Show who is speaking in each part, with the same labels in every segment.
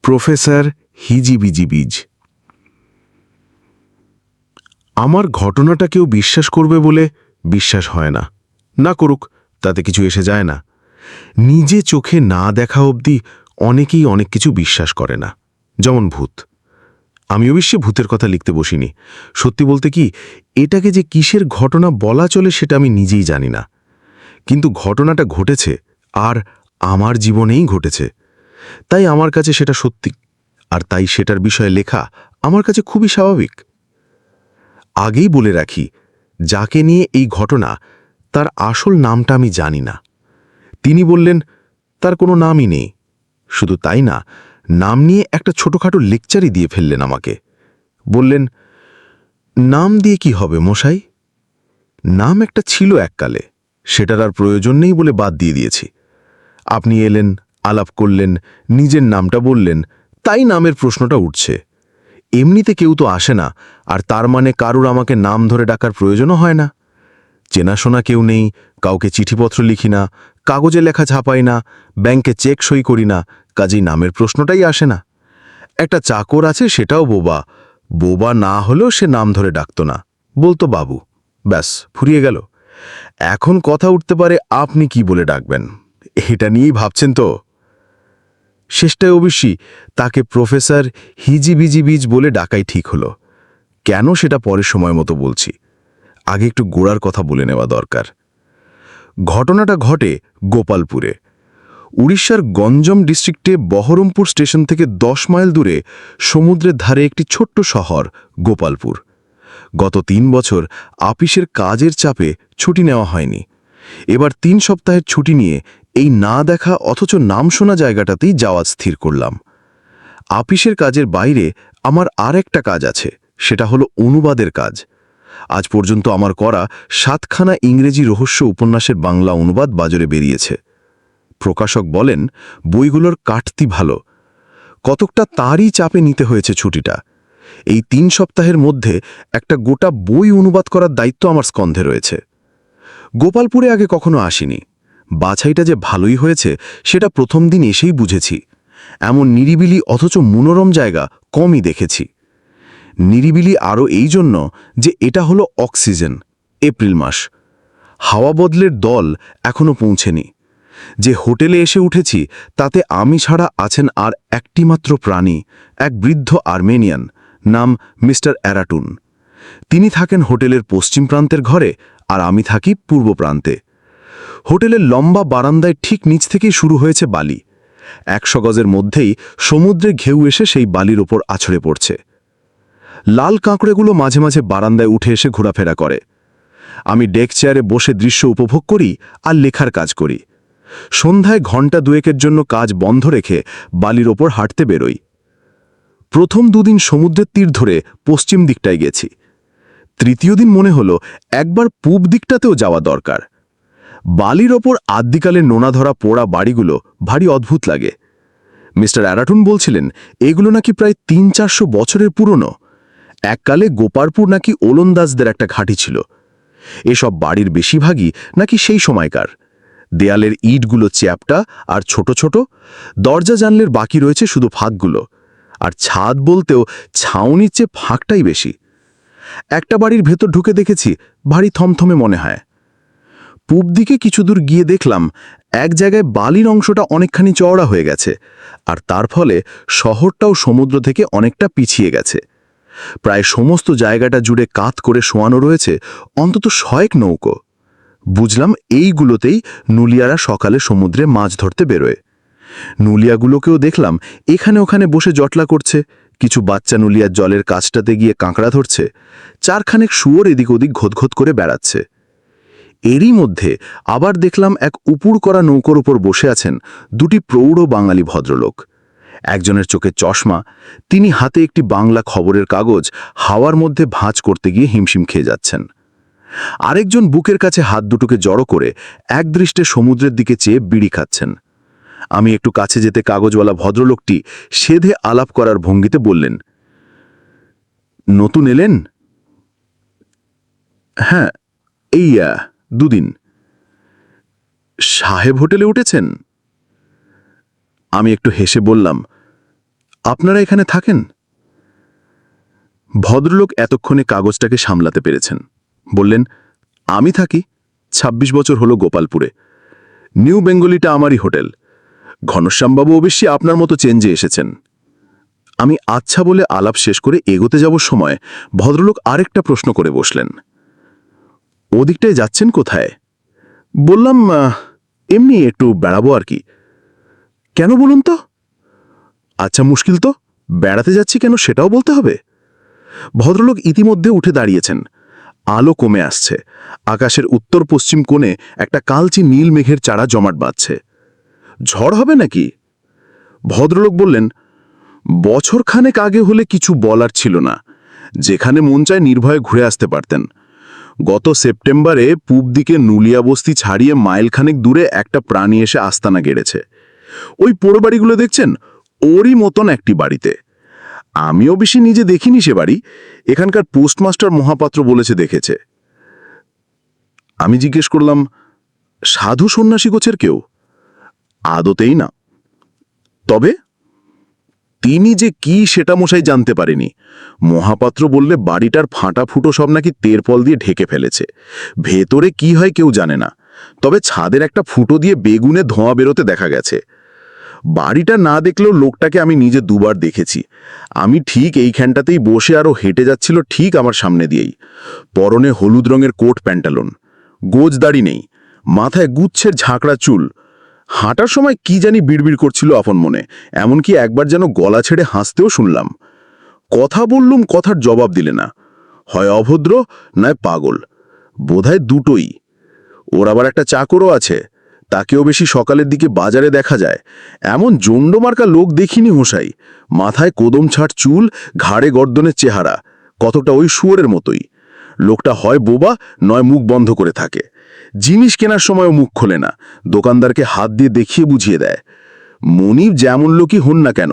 Speaker 1: Professor হিজিবিজি বীজ। আমার ঘটনাটা কেউ বিশ্বাস করবে বলে বিশ্বাস হয় না। না করুক, তাতে কিছু এসে যায় না। নিজে চোখে না দেখা অবধি অনেকেই অনেক কিছু বিশ্বাস করে না, যেমন ভূত। আমি অবশ্যই ভূতের কথা লিখতে বসিনি। সত্যি বলতে কি, এটাকে যে কিসের ঘটনা বলা চলে সেটা আমি নিজেই জানি না। কিন্তু ঘটনাটা ঘটেছে, আর আমার জীবনেই ঘটেছে। তাই আমার কাছে সেটা সত্যি, আর তাই সেটার বিষয়ে লেখা আমার কাছে খুবই স্বাভাবিক। আগেই বলে রাখি, যাকে নিয়ে এই ঘটনা, তার আসল নামটা আমি জানি না। তিনি বললেন তার কোনো নামই নেই। শুধু তাই না, নাম নিয়ে একটা ছোটখাটো লেকচারই দিয়ে ফেললেন আমাকে। বললেন, নাম দিয়ে কি হবে মশাই? নাম একটা ছিল এককালে, সেটার আর প্রয়োজন নেই বলে বাদ দিয়ে দিয়েছি। আপনি এলেন, আলাপ করলেন, নিজের নামটা বললেন, তাই নামের প্রশ্নটা উঠছে। এমনিতে কেউ তো আসে না, আর তার মানে কারুর আমাকে নাম ধরে ডাকার প্রয়োজনও হয় না। চেনাশোনা কেউ নেই, কাউকে চিঠিপত্র লিখি না, কাগজে লেখা ছাপাই না, ব্যাংকে চেক সই করি না, কাজেই নামের প্রশ্নটাই আসে না। একটা চাকর আছে, সেটাও বোবা। বোবা না হলেও সে নাম ধরে ডাকত না, বলতো বাবু। ব্যাস, ফুরিয়ে গেল। এখন কথা উঠতে পারে আপনি কি বলে ডাকবেন, এটা নিয়েই ভাবছেন তো? শেষটায় অবশ্যই তাকে প্রফেসর হিজিবিজি বীজ বলে ডাকাই ঠিক হলো। কেন সেটা পরের সময় মতো বলছি, আগে একটু গোড়ার কথা বলে নেওয়া দরকার। ঘটনাটা ঘটে গোপালপুরে, উড়িষ্যার গঞ্জম ডিস্ট্রিক্টে বহরমপুর স্টেশন থেকে 10 মাইল দূরে সমুদ্রের ধারে একটি ছোট্ট শহর গোপালপুর। গত 3 বছর আপিসের কাজের চাপে ছুটি নেওয়া হয়নি। এবার 3 সপ্তাহের ছুটি নিয়ে এই না দেখা অথচ নাম শোনা জায়গাটাতেই যাওয়া স্থির করলাম। আপিসের কাজের বাইরে আমার আর একটা কাজ আছে, সেটা হলো অনুবাদের কাজ। আজ পর্যন্ত আমার করা 7খানা ইংরেজি রহস্য উপন্যাসের বাংলা অনুবাদ বাজারে বেরিয়েছে। প্রকাশক বলেন বইগুলোর কাটতি ভালো। কতকটা তারই চাপে নিতে হয়েছে ছুটিটা। এই 3 সপ্তাহের মধ্যে একটা গোটা বই অনুবাদ করার দায়িত্ব আমার স্কন্ধে রয়েছে। গোপালপুরে আগে কখনো আসিনি। বাছাইটা যে ভালোই হয়েছে সেটা প্রথম দিন এসেই বুঝেছি। এমন নিরিবিলি অথচ মনোরম জায়গা কমই দেখেছি। নিরিবিলি আরও এই জন্য যে এটা হলো অক্সিজেন, এপ্রিল মাস। হাওয়া বদলের দল এখনো পৌঁছেনি। যে হোটেলে এসে উঠেছি তাতে আমি ছাড়া আছেন আর একটিমাত্র প্রাণী, এক বৃদ্ধ আর্মেনিয়ান, নাম মিস্টার অ্যারাটুন। তিনি থাকেন হোটেলের পশ্চিম প্রান্তের ঘরে, আর আমি থাকি পূর্ব প্রান্তে। হোটেলের লম্বা বারান্দায় ঠিক নিচ থেকেই শুরু হয়েছে বালি। 100 গজের মধ্যেই সমুদ্রে ঢেউ এসে সেই বালির ওপর আছড়ে পড়ছে। লাল কাঁকড়েগুলো মাঝে মাঝে বারান্দায় উঠে এসে ঘোরাফেরা করে। আমি ডেক চেয়ারে বসে দৃশ্য উপভোগ করি আর লেখার কাজ করি। সন্ধ্যায় ঘণ্টা 2-এর জন্য কাজ বন্ধ রেখে বালির ওপর হাঁটতে বেরোই। প্রথম 2 দিন সমুদ্রের তীর ধরে পশ্চিম দিকটায় গেছি। তৃতীয় দিন মনে হলো একবার পূব দিকটাতেও যাওয়া দরকার। বালির ওপর আদ্যিকালে নোনা ধরা পোড়া বাড়িগুলো ভারী অদ্ভুত লাগে। মিস্টার অ্যারাটুন বলছিলেন এগুলো নাকি প্রায় 300-400 বছরের পুরনো। এককালে গোপালপুর নাকি ওলন্দাজদের একটা ঘাঁটি ছিল। এসব বাড়ির বেশিরভাগই নাকি সেই সময়কার। দেয়ালের ইটগুলো চ্যাপ্টা আর ছোট ছোট, দরজা জানলের বাকি রয়েছে শুধু ফাঁকগুলো। আর ছাদ বলতেও ছাউনির চেয়ে ফাঁকটাই বেশি। একটা বাড়ির ভেতর ঢুকে দেখেছি ভারী থমথমে মনে হয়। পূব দিকে কিছু দূর গিয়ে দেখলাম এক জায়গায় বালির অংশটা অনেকখানি চওড়া হয়ে গেছে, আর তার ফলে শহরটাও সমুদ্র থেকে অনেকটা পিছিয়ে গেছে। প্রায় সমস্ত জায়গাটা জুড়ে কাত করে শোয়ানো রয়েছে অন্তত 100 নৌকো। বুঝলাম এইগুলোতেই নুলিয়ারা সকালে সমুদ্রে মাছ ধরতে বেরোয়। নুলিয়াগুলোকেও দেখলাম এখানে ওখানে বসে জটলা করছে। কিছু বাচ্চা নুলিয়ার জলের কাছটাতে গিয়ে কাঁকড়া ধরছে। 4খানেক শুয়োর এদিক ওদিক ঘোতঘোত করে বেড়াচ্ছে। এরই মধ্যে আবার দেখলাম এক উপুড় করা নৌকোর উপর বসে আছেন 2টি প্রৌঢ় বাঙালি ভদ্রলোক। একজনের চোখে চশমা, তিনি হাতে একটি বাংলা খবরের কাগজ হাওয়ার মধ্যে ভাঁজ করতে গিয়ে হিমশিম খেয়ে যাচ্ছেন। আরেকজন বুকের কাছে হাত দুটোকে জড়ো করে একদৃষ্টে সমুদ্রের দিকে চেয়ে বিড়ি খাচ্ছেন। আমি একটু কাছে যেতে কাগজওয়ালা ভদ্রলোকটি সেধে আলাপ করার ভঙ্গিতে বললেন, নতুন এলেন? হ্যাঁ, এই 2 দিন। সাহেব হোটেলে উঠেছেন? আমি একটু হেসে বললাম,
Speaker 2: আপনারা এখানে থাকেন? ভদ্রলোক এতক্ষণে কাগজটাকে সামলাতে পেরেছেন। বললেন, আমি থাকি, ২৬ বছর হলো গোপালপুরে। নিউ বেঙ্গলিটা আমারই হোটেল। ঘনশ্যামবাবু অবশ্যই আপনার মতো চেঞ্জে এসেছেন। আমি আচ্ছা বলে আলাপ শেষ করে এগোতে যাবার সময় ভদ্রলোক আরেকটা প্রশ্ন করে বসলেন। ওদিকটায় যাচ্ছেন কোথায়? বললাম, এমনি একটু বেড়াবো আর কি। কেন বলুন তো? আচ্ছা, মুশকিল তো, বেড়াতে যাচ্ছি কেন সেটাও বলতে হবে? ভদ্রলোক ইতিমধ্যে উঠে দাঁড়িয়েছেন। আলো কমে আসছে। আকাশের উত্তর পশ্চিম কোণে একটা কালচে নীল মেঘের চারা জমাট বাঁধছে। ঝড় হবে নাকি? ভদ্রলোক বললেন, বছরখানেক আগে হলে কিছু বলার ছিল না। যেখানে মন চায় নির্ভয়ে ঘুরে আসতে পারতেন। গত সেপ্টেম্বরে পূব দিকে নুলিয়া বস্তি ছাড়িয়ে মাইলখানেক দূরে একটা প্রাণী এসে আস্তানা গেড়েছে। ওই পোড়ো বাড়িগুলো দেখছেন, ওরই মতন একটি বাড়িতে। আমিও বেশি নিজে দেখিনি সে বাড়ি, এখানকার পোস্টমাস্টার মহাপাত্র বলেছে দেখেছে। আমি জিজ্ঞেস করলাম, সাধু সন্ন্যাসী গোছের কেউ? আদতেই না। তবে তিনি যে কি সেটা মশাই জানতে পারেনি। মহাপাত্র বললে বাড়িটার ফাঁটা ফুটো সব নাকি তেরপল দিয়ে ঢেকে ফেলেছে। ভেতরে কি হয় কেউ জানে না, তবে ছাদের একটা ফুটো দিয়ে বেগুনে ধোঁয়া বেরোতে দেখা গেছে। বাড়িটা না দেখলেও লোকটাকে আমি নিজে দুবার দেখেছি। আমি ঠিক এইখানটাতেই বসে আরও হেঁটে যাচ্ছিল ঠিক আমার সামনে দিয়েই। পরনে হলুদ রঙের কোট প্যান্টালন, গোজ দাড়ি নেই, মাথায় গুচ্ছের ঝাঁকড়া চুল। হাঁটার সময় কি জানি বিড়বিড় করছিল আপন মনে, এমনকি একবার যেন গলা ছেড়ে হাসতেও শুনলাম। কথা বললুম, কথার জবাব দিলে না। হয় অভদ্র, নয় পাগল, বোধহয় দুটোই। ওর আবার একটা চাকরও আছে, তাকেও বেশি সকালের দিকে বাজারে দেখা যায়। এমন জন্ডমার্কা লোক দেখিনি হোসাই। মাথায় কোদম ছাট চুল, ঘাড়ে গর্দনের চেহারা, কতটা ওই শুয়োরের মতোই। লোকটা হয় বোবা, নয় মুখ বন্ধ করে থাকে। জিনিস কেনার সময়ও মুখ খোলে না, দোকানদারকে হাত দিয়ে দেখিয়ে বুঝিয়ে দেয়। মনিব যেমন লোকই হন না কেন,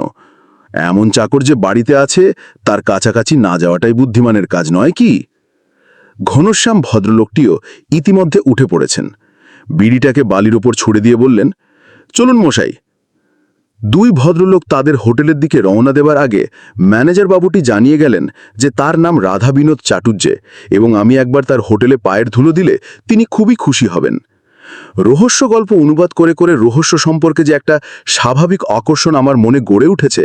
Speaker 2: এমন চাকর যে বাড়িতে আছে তার কাছাকাছি না যাওয়াটাই বুদ্ধিমানের কাজ নয় কি? ঘনশ্যাম ভদ্রলোকটিও ইতিমধ্যে উঠে পড়েছেন। বিড়িটাকে বালির ওপর ছুড়ে দিয়ে বললেন, চলুন মশাই। দুই ভদ্রলোক তাদের হোটেলের দিকে রওনা দেবার আগে ম্যানেজার বাবুটি জানিয়ে গেলেন যে তার নাম রাধা বিনোদ চাটুর্যে এবং আমি একবার তার হোটেলে পায়ের ধুলো দিলে তিনি খুবই খুশি হবেন। রহস্য গল্প অনুবাদ করে করে রহস্য সম্পর্কে যে একটা স্বাভাবিক আকর্ষণ আমার মনে গড়ে উঠেছে,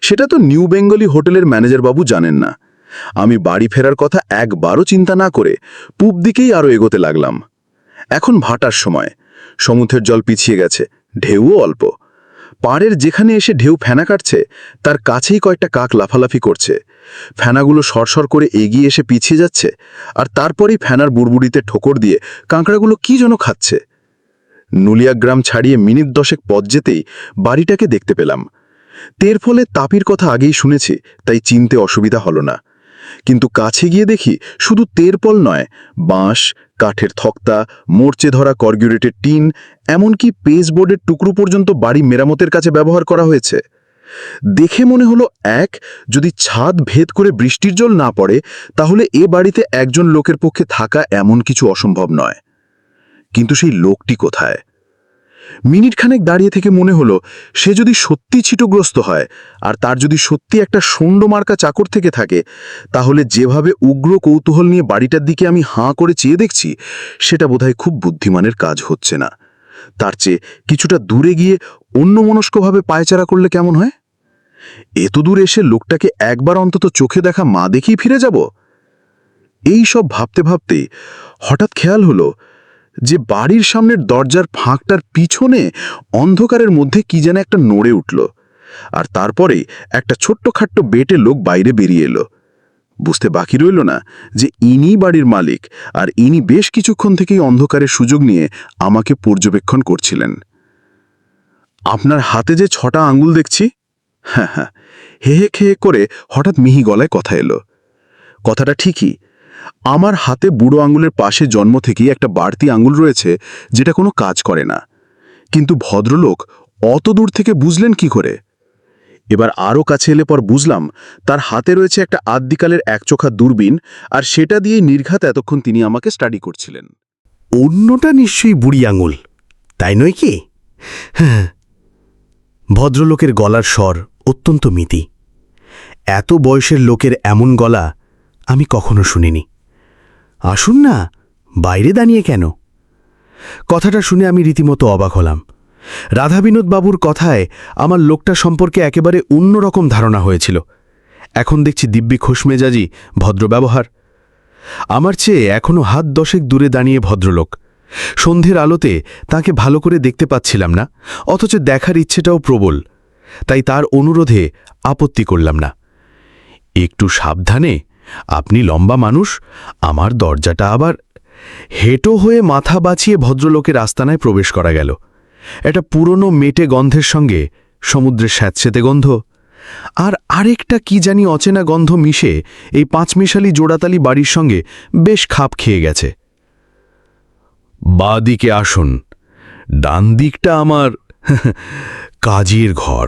Speaker 2: সেটা তো নিউ বেঙ্গলি হোটেলের ম্যানেজার বাবু জানেন না। আমি বাড়ি ফেরার কথা একবারও চিন্তা না করে পূব দিকেই আরও এগোতে লাগলাম। এখন ভাটার সময়, সমুদ্রের জল পিছিয়ে গেছে, ঢেউও অল্প। পাড়ের যেখানে এসে ঢেউ ফেনা কাটছে তার কাছেই কয়েকটা কাক লাফালাফি করছে। ফেনাগুলো সরসর করে এগিয়ে এসে পিছিয়ে যাচ্ছে, আর তারপরেই ফেনার বুড়বুড়িতে ঠোকর দিয়ে কাঁকড়াগুলো কি যেন খাচ্ছে। নুলিয়া গ্রাম ছাড়িয়ে মিনিট 10 পথ যেতেই বাড়িটাকে দেখতে পেলাম। তেরফলে তাপির কথা আগেই শুনেছি, তাই চিনতে অসুবিধা হলো না। কিন্তু কাছে গিয়ে দেখি শুধু তেরপল নয়, বাঁশ, কাঠের থক্তা, মোর্চে ধরা কর্গুরেটেড টিন, এমনকি পেজবোর্ডের টুকরো পর্যন্ত বাড়ি মেরামতের কাছে ব্যবহার করা হয়েছে। দেখে মনে হলো, যদি ছাদ ভেদ করে বৃষ্টির জল না পড়ে তাহলে এ বাড়িতে একজন লোকের পক্ষে থাকা এমন কিছু অসম্ভব নয়। কিন্তু সেই লোকটি কোথায়? মিনিটখানেক দাঁড়িয়ে থেকে মনে হলো, সে যদি সত্যি ছিটগ্রস্ত হয় আর তার যদি সত্যি একটা শূন্যমার্কা চাকর থেকে থাকে, তাহলে যেভাবে উগ্র কৌতূহল নিয়ে বাড়িটার দিকে আমি হাঁ করে চেয়ে দেখছি, সেটা বোধহয় খুব বুদ্ধিমানের কাজ হচ্ছে না। তার চেয়ে কিছুটা দূরে গিয়ে অন্যমনস্কভাবে পায়চারা করলে কেমন হয়? এত দূর এসে লোকটাকে একবার অন্তত চোখে দেখা মা দেখেই ফিরে যাব। এই সব ভাবতে ভাবতেই হঠাৎ খেয়াল হলো যে বাড়ির সামনের দরজার ফাঁকটার পিছনে অন্ধকারের মধ্যে কি যেন একটা নড়ে উঠল, আর তারপরে একটা ছোট্টখাট্ট বেটে লোক বাইরে বেরিয়ে এলো। বুঝতে বাকি রইল না যে ইনি বাড়ির মালিক, আর ইনি বেশ কিছুক্ষণ থেকেই অন্ধকারের সুযোগ নিয়ে আমাকে পর্যবেক্ষণ করছিলেন। আপনার হাতে যে 6টা আঙ্গুল দেখছি? হ্যাঁ হ্যাঁ, হে হে খেয়ে করে হঠাৎ মিহি গলায় কথা এলো। কথাটা ঠিকই। আমার হাতে বুড়ো আঙুলের পাশে জন্ম থেকেই একটা বাড়তি আঙুল রয়েছে, যেটা কোনো কাজ করে না। কিন্তু ভদ্রলোক অত দূর থেকে বুঝলেন কি করে? এবার আরও কাছে এলে পর বুঝলাম তার হাতে রয়েছে একটা আদ্যিকালের একচোখা দূরবীন, আর সেটা দিয়েই নির্ঘাত এতক্ষণ তিনি আমাকে স্টাডি করছিলেন।
Speaker 3: অন্যটা নিশ্চয়ই বুড়ি আঙুল, তাই নয় কি? হ্যাঁ। ভদ্রলোকের গলার স্বর অত্যন্ত মিতি। এত বয়সের লোকের এমন গলা আমি কখনো শুনিনি। আসুন না, বাইরে দাঁড়িয়ে কেন? কথাটা শুনে আমি রীতিমতো অবাক হলাম। রাধাবিনোদ বাবুর কথায় আমার লোকটা সম্পর্কে একেবারে অন্যরকম ধারণা হয়েছিল। এখন দেখছি দিব্যি খোশমেজাজি, ভদ্র ব্যবহার। আমার চেয়ে এখনো হাত 10 দূরে দাঁড়িয়ে ভদ্রলোক। সন্ধ্যের আলোতে তাকে ভালো করে দেখতে পাচ্ছিলাম না, অথচ দেখার ইচ্ছেটাও প্রবল। তাই তার অনুরোধে আপত্তি করলাম না। একটু সাবধানে, আপনি লম্বা মানুষ, আমার দরজাটা আবার। হেঁটো হয়ে মাথা বাঁচিয়ে ভদ্রলোকের আস্তানায় প্রবেশ করা গেল। একটা পুরনো মেটে গন্ধের সঙ্গে সমুদ্রের স্যাঁতসেঁতে গন্ধ, আর আরেকটা কি জানি অচেনা গন্ধ মিশে এই পাঁচমিশালি জোড়াতালি বাড়ির সঙ্গে বেশ খাপ খেয়ে গেছে। বাঁ দিকে আসুন, ডান দিকটা আমার কাজের ঘর।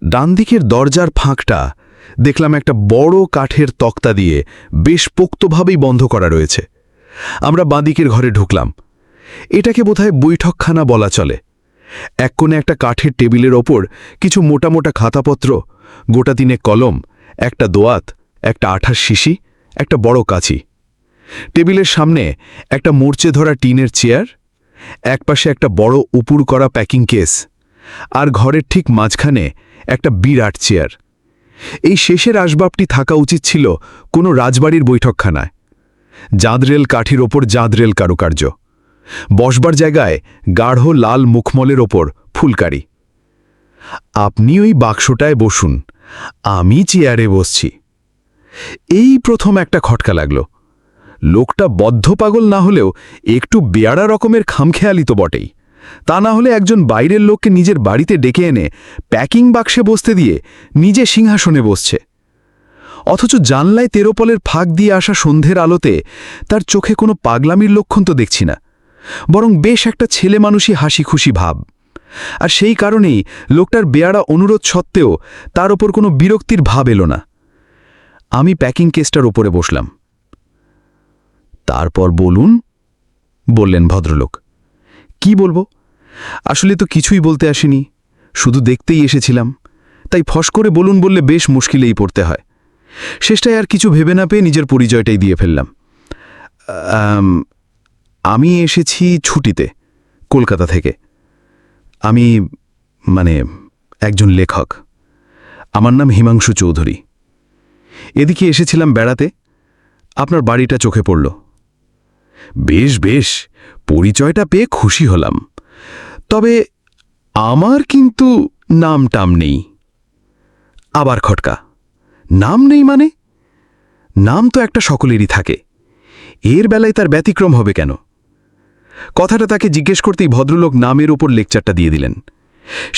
Speaker 3: ডান দিকের দরজার ফাঁকটা দেখলাম একটা বড় কাঠের তক্তা দিয়ে বেশ পোক্তভাবেই বন্ধ করা রয়েছে। আমরা বাঁ দিকের ঘরে ঢুকলাম। এটাকে বোধহয় বৈঠকখানা বলা চলে। এক কোণে একটা কাঠের টেবিলের ওপর কিছু মোটা মোটা খাতাপত্র, গোটা 3 কলম, একটা দোয়াত, একটা আঠার শিশি, একটা বড় কাঁচি। টেবিলের সামনে একটা মরচে ধরা টিনের চেয়ার, একপাশে একটা বড় উপুর করা প্যাকিং কেস, আর ঘরের ঠিক মাঝখানে একটা বিরাট চেয়ার। এই শেষের আসবাবটি থাকা উচিত ছিল কোনো রাজবাড়ির বৈঠকখানায়। জাঁদরেল কাঠির ওপর জাঁদরেল কারুকার্য, বসবার জায়গায় গাঢ় লাল মুখমলের ওপর ফুলকারি। আপনি ওই বাক্সটায় বসুন, আমি চেয়ারে বসছি। এই প্রথম একটা খটকা লাগল। লোকটা বদ্ধ পাগল না হলেও একটু বেয়াড়া রকমের খামখেয়ালি তো বটেই। তা না হলে একজন বাইরের লোককে নিজের বাড়িতে ডেকে এনে প্যাকিং বাক্সে বসতে দিয়ে নিজে সিংহাসনে বসছে। অথচ জানলায় তেরোপলের ফাঁক দিয়ে আসা সন্ধ্যের আলোতে তার চোখে কোনো পাগলামির লক্ষণ তো দেখছি না, বরং বেশ একটা ছেলে মানুষই হাসি খুশি ভাব। আর সেই কারণেই লোকটার বেয়াড়া অনুরোধ সত্ত্বেও তার ওপর কোনো বিরক্তির ভাব এলো না। আমি প্যাকিং কেসটার ওপরে বসলাম। তারপর বলুন, বললেন ভদ্রলোক। কি বলবো? আসলে তো কিছুই বলতে আসিনি, শুধু দেখতেই এসেছিলাম। তাই ফস করে বলুন বললে বেশ মুশকিলেই পড়তে হয়। শেষটায় আর কিছু ভেবে না পেয়ে নিজের পরিচয়টাই দিয়ে ফেললাম। আমি এসেছি ছুটিতে, কলকাতা থেকে। আমি একজন লেখক। আমার নাম হিমাংশু চৌধুরী। এদিকে এসেছিলাম বেড়াতে, আপনার বাড়িটা চোখে পড়ল। বেশ বেশ, পরিচয়টা পেয়ে খুশি হলাম। তবে আমার কিন্তু নাম টাম নেই। আবার খটকা। নাম নেই মানে? নাম তো একটা সকলেরই থাকে, এর বেলায় তার ব্যতিক্রম হবে কেন? কথাটা তাকে জিজ্ঞেস করতেই ভদ্রলোক নামের ওপর লেকচারটা দিয়ে দিলেন।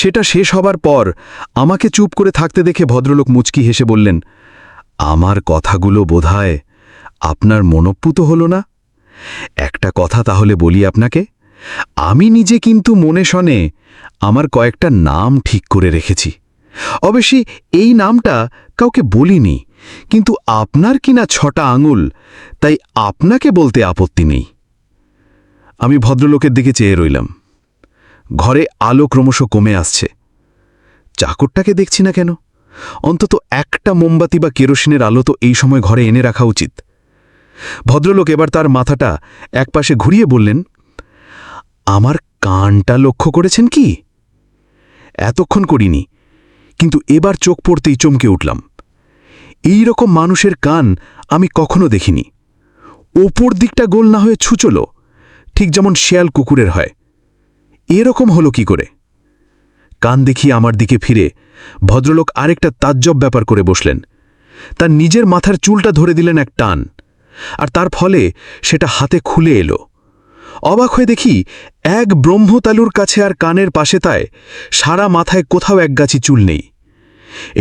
Speaker 3: সেটা শেষ হবার পর আমাকে চুপ করে থাকতে দেখে ভদ্রলোক মুচকি হেসে বললেন, আমার কথাগুলো বোধহয় আপনার মনোপুত হলো না। একটা কথা তাহলে বলি আপনাকে, আমি নিজে কিন্তু মনে শনে আমার কয়েকটা নাম ঠিক করে রেখেছি। অবশ্যই এই নামটা কাউকে বলিনি, কিন্তু আপনার কিনা 6টা আঙুল, তাই আপনাকে বলতে আপত্তি নেই। আমি ভদ্রলোকের দিকে চেয়ে রইলাম। ঘরে আলো ক্রমশ কমে আসছে। চাকরটাকে দেখছি না কেন? অন্তত একটা মোমবাতি বা কেরোসিনের আলো তো এই সময় ঘরে এনে রাখা উচিত। ভদ্রলোক এবার তার মাথাটা একপাশে ঘুরিয়ে বললেন, আমার কানটা লক্ষ্য করেছেন কি? এতক্ষণ করিনি, কিন্তু এবার চোখ পড়তেই চমকে উঠলাম। এই রকম মানুষের কান আমি কখনো দেখিনি। ওপর দিকটা গোল না হয়ে ছুচলো, ঠিক যেমন শেয়াল কুকুরের হয়। এরকম হলো কি করে? কান দেখিয়ে আমার দিকে ফিরে ভদ্রলোক আরেকটা তাজ্জব ব্যাপার করে বসলেন। তার নিজের মাথার চুলটা ধরে দিলেন এক টান, আর তার ফলে সেটা হাতে খুলে এলো। অবাক হয়ে দেখি এক ব্রহ্মতালুর কাছে আর কানের পাশে তায় সারা মাথায় কোথাও একগাছি চুল নেই।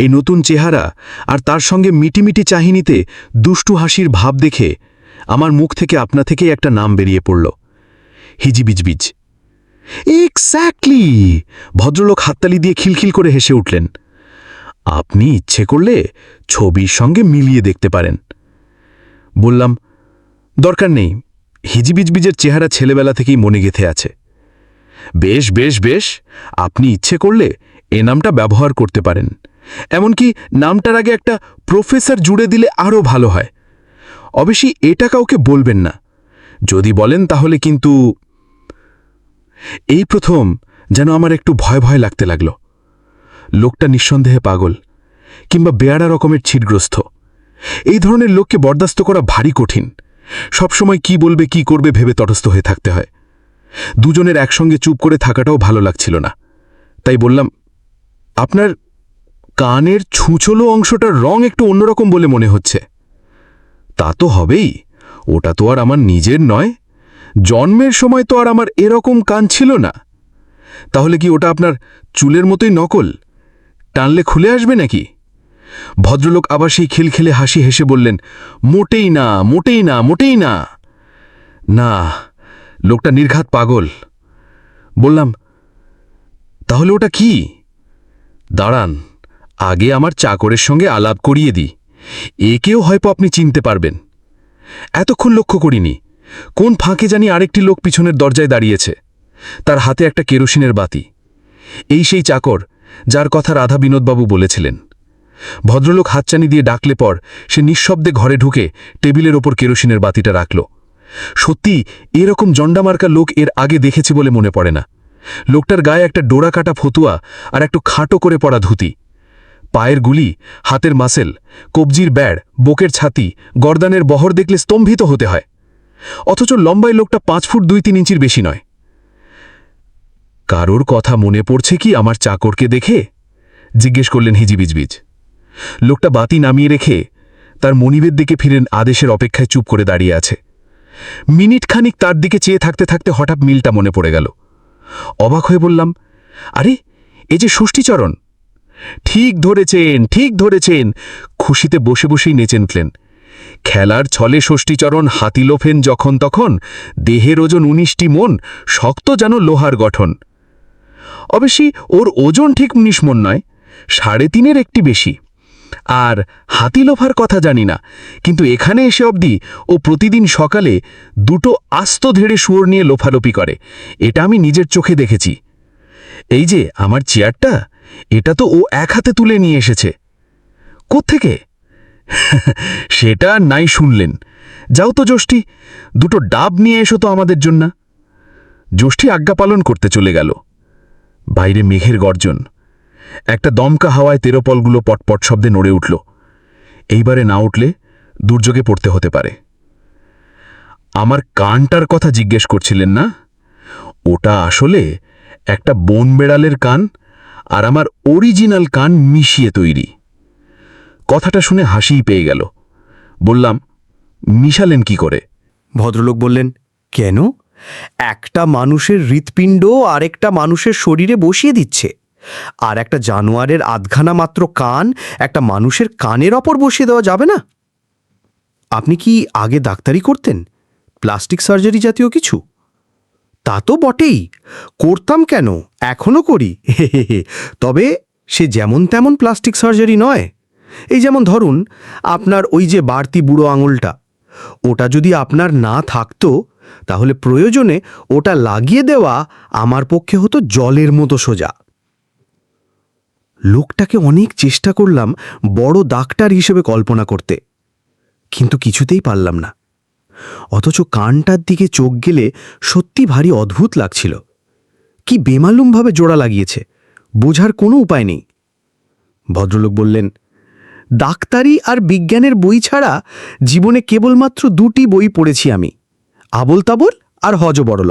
Speaker 3: এই নতুন চেহারা আর তার সঙ্গে মিটিমিটি চাহিনিতে দুষ্টু হাসির ভাব দেখে আমার মুখ থেকে আপনা থেকেই একটা নাম বেরিয়ে পড়ল, হিজিবিজবিজ। এক্স্যাক্টলি! ভদ্রলোক হাততালি দিয়ে খিলখিল করে হেসে উঠলেন। আপনি ইচ্ছে করলে ছবির সঙ্গে মিলিয়ে দেখতে পারেন। বললাম, দরকার নেই, হিজিবিজবিজের চেহারা ছেলেবেলা থেকেই মনে গেঁথে আছে। বেশ বেশ বেশ, আপনি ইচ্ছে করলে এ নামটা ব্যবহার করতে পারেন। এমনকি নামটার আগে একটা প্রফেসর জুড়ে দিলে আরও ভালো হয়। অবশ্যই এটা কাউকে বলবেন না। যদি বলেন তাহলে কিন্তু। এই প্রথম যেন আমার একটু ভয় ভয় লাগতে লাগল। লোকটা নিঃসন্দেহে পাগল কিংবা বেয়ারা রকমের ছিটগ্রস্ত। এই ধরনের লোককে বরদাস্ত করা ভারী কঠিন। সবসময় কি বলবে কি করবে ভেবে তটস্থ হয়ে থাকতে হয়। দুজনের একসঙ্গে চুপ করে থাকাটাও ভালো লাগছিল না। তাই বললাম, আপনার কানের ছুঁচলো অংশটার রং একটু অন্যরকম বলে মনে হচ্ছে। তা তো হবেই, ওটা তো আর আমার নিজের নয়। জন্মের সময় তো আর আমার এরকম কান ছিল না। তাহলে কি ওটা আপনার চুলের মতোই নকল? টানলে খুলে আসবে নাকি? ভদ্রলোক আবার সেই খিলখিলে হাসি হেসে বললেন, মোটেই না, মোটেই না, মোটেই না। না, লোকটা নির্ঘাত পাগল। বললাম, তাহলে ওটা কি? দাঁড়ান, আগে আমার চাকরের সঙ্গে আলাপ করিয়ে দিই। একেও হয়তো আপনি চিনতে পারবেন। এতক্ষণ লক্ষ্য করিনি, কোন ফাঁকে জানি আরেকটি লোক পিছনের দরজায় দাঁড়িয়েছে। তার হাতে একটা কেরোসিনের বাতি। এই সেই চাকর যার কথা রাধা বিনোদবাবু বলেছিলেন। ভদ্রলোক হাতচানি দিয়ে ডাকলে পর সে নিঃশব্দে ঘরে ঢুকে টেবিলের ওপর কেরোসিনের বাতিটা রাখল। সত্যি এরকম জন্ডামার্কা লোক এর আগে দেখেছি বলে মনে পড়ে না। লোকটার গায়ে একটা ডোরা কাটা ফতুয়া আর একটু খাটো করে পড়া ধুতি। পায়ের গুলি, হাতের মাসেল, কবজির ব্যাড়, বুকের ছাতি, গর্দানের বহর দেখলে স্তম্ভিত হতে হয়। অথচ লম্বায় লোকটা 5 ফুট 2-3 ইঞ্চির বেশি নয়। কারোর কথা মনে পড়ছে কি আমার চাকরকে দেখে? জিজ্ঞেস করলেন হিজিবিজবিজ। লোকটা বাতি নামিয়ে রেখে তার মনিবের দিকে ফিরেন আদেশের অপেক্ষায় চুপ করে দাঁড়িয়ে আছে। মিনিট খানিক তার দিকে চেয়ে থাকতে থাকতে হঠাৎ মিলটা মনে পড়ে গেল। অবাক হয়ে বললাম, আরে এ যে ষষ্ঠীচরণ। ঠিক ধরেছেন, ঠিক ধরেছেন। খুশিতে বসে বসেই নেচে উঠলেন। খেলার ছলে ষষ্ঠীচরণ হাতি লোফেন যখন তখন, দেহের ওজন 19টি মন, শক্ত যেন লোহার গঠন। অবশ্যই ওর ওজন ঠিক 19 মন নয়, 3.5-এর একটি বেশি। আর হাতি লোফার কথা জানি না, কিন্তু এখানে এসে অবধি ও প্রতিদিন সকালে 2টো আস্ত ধেড়ে শুয়োর নিয়ে লোফালোপি করে। এটা আমি নিজের চোখে দেখেছি। এই যে আমার চেয়ারটা, এটা তো ও এক হাতে তুলে নিয়ে এসেছে। কোত্থেকে? সেটা নাই শুনলেন। যাও তো জ্যোষ্ঠী, 2টো ডাব নিয়ে এসো তো আমাদের জন্য। জ্যোষ্ঠী আজ্ঞা পালন করতে চলে গেল। বাইরে মেঘের গর্জন। একটা দমকা হাওয়ায় তেরোপলগুলো পটপট শব্দে নড়ে উঠল। এইবারে না উঠলে দুর্যোগে পড়তে হতে পারে। আমার কানটার কথা জিজ্ঞেস করছিলেন না? ওটা আসলে একটা বন বেড়ালের কান আর আমার অরিজিনাল কান মিশিয়ে তৈরি। কথাটা শুনে হাসিই পেয়ে গেল। বললাম, মিশালেন কি করে?
Speaker 4: ভদ্রলোক বললেন, কেন? একটা মানুষের হৃৎপিণ্ড আরেকটা মানুষের শরীরে বসিয়ে দিচ্ছে, আর একটা জানোয়ারের আধখানা মাত্র কান একটা মানুষের কানের ওপর বসিয়ে দেওয়া যাবে না? আপনি কি আগে ডাক্তারি করতেন? প্লাস্টিক সার্জারি জাতীয় কিছু? তা তো বটেই, করতাম কেন, এখনও করি। তবে সে যেমন তেমন প্লাস্টিক সার্জারি নয়। এই যেমন ধরুন, আপনার ওই যে বাড়তি বুড়ো আঙুলটা, ওটা যদি আপনার না থাকতো তাহলে প্রয়োজনে ওটা লাগিয়ে দেওয়া আমার পক্ষে হতো জলের মতো সোজা। লোকটাকে অনেক চেষ্টা করলাম বড় ডাক্তার হিসেবে কল্পনা করতে, কিন্তু কিছুতেই পারলাম না। অথচ কানটার দিকে চোখ গেলে সত্যি ভারী অদ্ভুত লাগছিল। কি বেমালুমভাবে জোড়া লাগিয়েছে, বোঝার কোনো উপায় নেই। ভদ্রলোক বললেন, ডাক্তারি আর বিজ্ঞানের বই ছাড়া জীবনে কেবলমাত্র 2টি বই পড়েছি আমি, আবোল তাবোল আর হযবরল।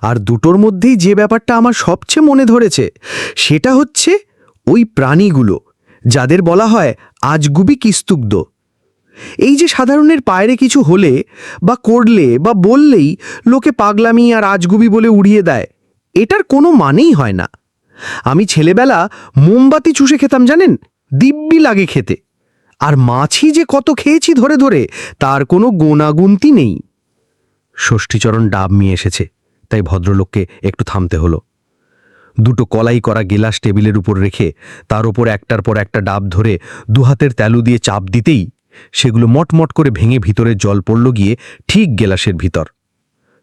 Speaker 4: আর দুটোর মধ্যেই যে ব্যাপারটা আমার সবচেয়ে মনে ধরেছে সেটা হচ্ছে ওই প্রাণীগুলো যাদের বলা হয় আজগুবি কিস্তুগ্ধ। এই যে সাধারণের পায়রে কিছু হলে বা করলে বা বললেই লোকে পাগলামি আর আজগুবি বলে উড়িয়ে দেয়, এটার কোনো মানেই হয় না। আমি ছেলেবেলা মোমবাতি চুষে খেতাম জানেন, দিব্যি লাগে খেতে। আর মাছি যে কত খেয়েছি ধরে ধরে তার কোনো গোনাগুনতি নেই। ষষ্ঠীচরণ ডাব নিয়ে এসেছে, তাই ভদ্রলোককে একটু থামতে হলো। 2টো কলাই করা গেলাস টেবিলের উপর রেখে তার ওপর একটার পর একটা ডাব ধরে 2 হাতের তালু দিয়ে চাপ দিতেই সেগুলো মটমট করে ভেঙে ভিতরে জল পড়ল গিয়ে ঠিক গেলাসের ভিতর।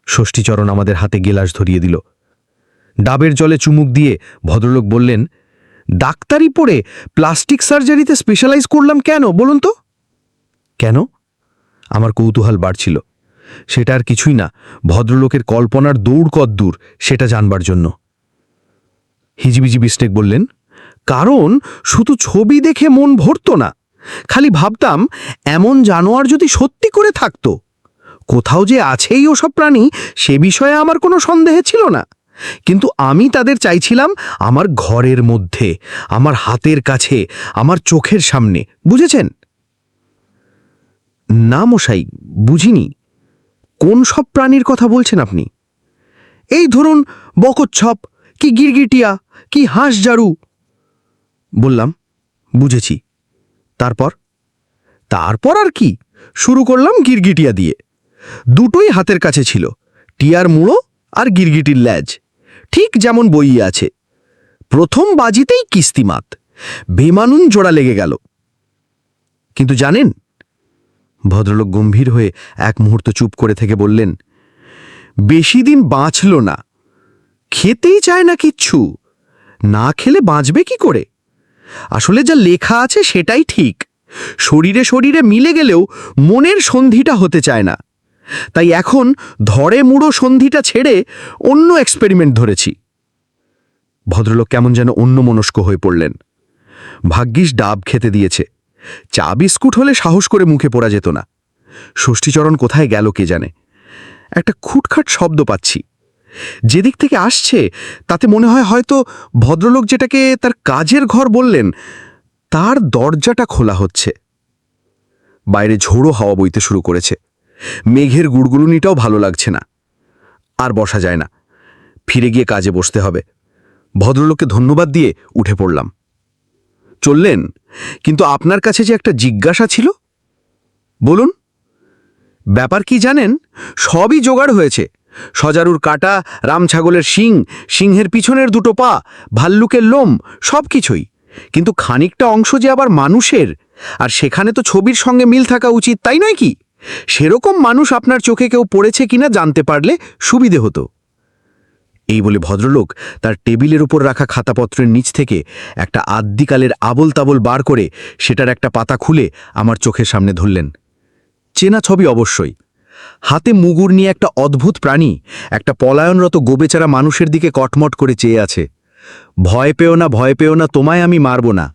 Speaker 4: ষষ্ঠীচরণ আমাদের হাতে গেলাস ধরিয়ে দিল। ডাবের জলে চুমুক দিয়ে ভদ্রলোক বললেন, ডাক্তারি পড়ে প্লাস্টিক সার্জারিতে স্পেশালাইজ করলাম কেন বলুন তো? কেন? আমার কৌতূহল বাড়ছিল। সেটা আর কিছুই না, ভদ্রলোকের কল্পনার দৌড় কদ্দূর সেটা জানবার জন্য। হিজিবিজি বিস্টেক বললেন, কারণ শুধু ছবি দেখে মন ভরত না, খালি ভাবতাম এমন জানোয়ার যদি সত্যি করে থাকতো। কোথাও যে আছেই ওসব প্রাণী সে বিষয়ে আমার কোনো সন্দেহ ছিল না, কিন্তু আমি তাদের চাইছিলাম আমার ঘরের মধ্যে, আমার হাতের কাছে, আমার চোখের সামনে। বুঝেছেন? না মশাই, বুঝিনি। কোন সব প্রাণীর কথা বলছেন আপনি? এই ধরুন বকচ্ছপ, কি গিরগিটিয়া, কি হাঁসজারু। বললাম, বুঝেছি। তারপর? তারপর আর কি, শুরু করলাম গিরগিটিয়া দিয়ে। দুটোই হাতের কাছে ছিল, টিয়ার মুড়ো আর গিরগিটির ল্যাজ, ঠিক যেমন বইয়ে আছে। প্রথম বাজিতেই কিস্তিমাত, বেমানুন জোড়া লেগে গেল। কিন্তু জানেন, ভদ্রলোক গম্ভীর হয়ে এক মুহূর্ত চুপ করে থেকে বললেন, বেশি দিন বাঁচল না। খেতেই চায় না কিচ্ছু, না খেলে বাঁচবে কি করে? আসলে যা লেখা আছে সেটাই ঠিক, শরীরে শরীরে মিলে গেলেও মনের সন্ধিটা হতে চায় না। তাই এখন ধরে মুড়ো সন্ধিটা ছেড়ে অন্য এক্সপেরিমেন্ট ধরেছি। ভদ্রলোক কেমন যেন অন্যমনস্ক হয়ে পড়লেন। ভাগ্যিস ডাব খেতে দিয়েছে, চা বিস্কুট হলে সাহস করে মুখে পড়া যেত না। ষষ্ঠীচরণ কোথায় গেল কে জানে। একটা খুটখাট শব্দ পাচ্ছি, যেদিক থেকে আসছে তাতে মনে হয় হয়তো ভদ্রলোক যেটাকে তার কাজের ঘর বললেন তার দরজাটা খোলা হচ্ছে। বাইরে ঝোড়ো হাওয়া বইতে শুরু করেছে, মেঘের গুড়গুড়ুনিটাও ভালো লাগছে না। আর বসা যায় না, ফিরে গিয়ে কাজে বসতে হবে। ভদ্রলোককে ধন্যবাদ দিয়ে উঠে পড়লাম। চললেন, কিন্তু আপনার কাছে যে একটা জিজ্ঞাসা ছিল। বলুন। ব্যাপার কি জানেন, সবই জোগাড় হয়েছে। সজারুর কাটা, রামছাগলের শিং, সিংহের পিছনের দুটো পা, ভাল্লুকের লোম, সব কিছুই। কিন্তু খানিকটা অংশ যে আবার মানুষের, আর সেখানে তো ছবির সঙ্গে মিল থাকা উচিত, তাই নয় কি? সেরকম মানুষ আপনার চোখে কেউ পড়েছে কিনা জানতে পারলে সুবিধে হতো। এই বলে ভদ্রলোক তার টেবিলের উপর রাখা খাতাপত্রের নিচ থেকে একটা আদ্যিকালের আবোল তাবোল বার করে সেটার একটা পাতা খুলে আমার চোখের সামনে ধরলেন। চেনা ছবি অবশ্যই। হাতে মুগুর নিয়ে একটা অদ্ভুত প্রাণী একটা পলায়নরত গোবেচারা মানুষের দিকে কটমট করে চেয়ে আছে। ভয় পেও না, ভয় পেও না, তোমায় আমি মারব না,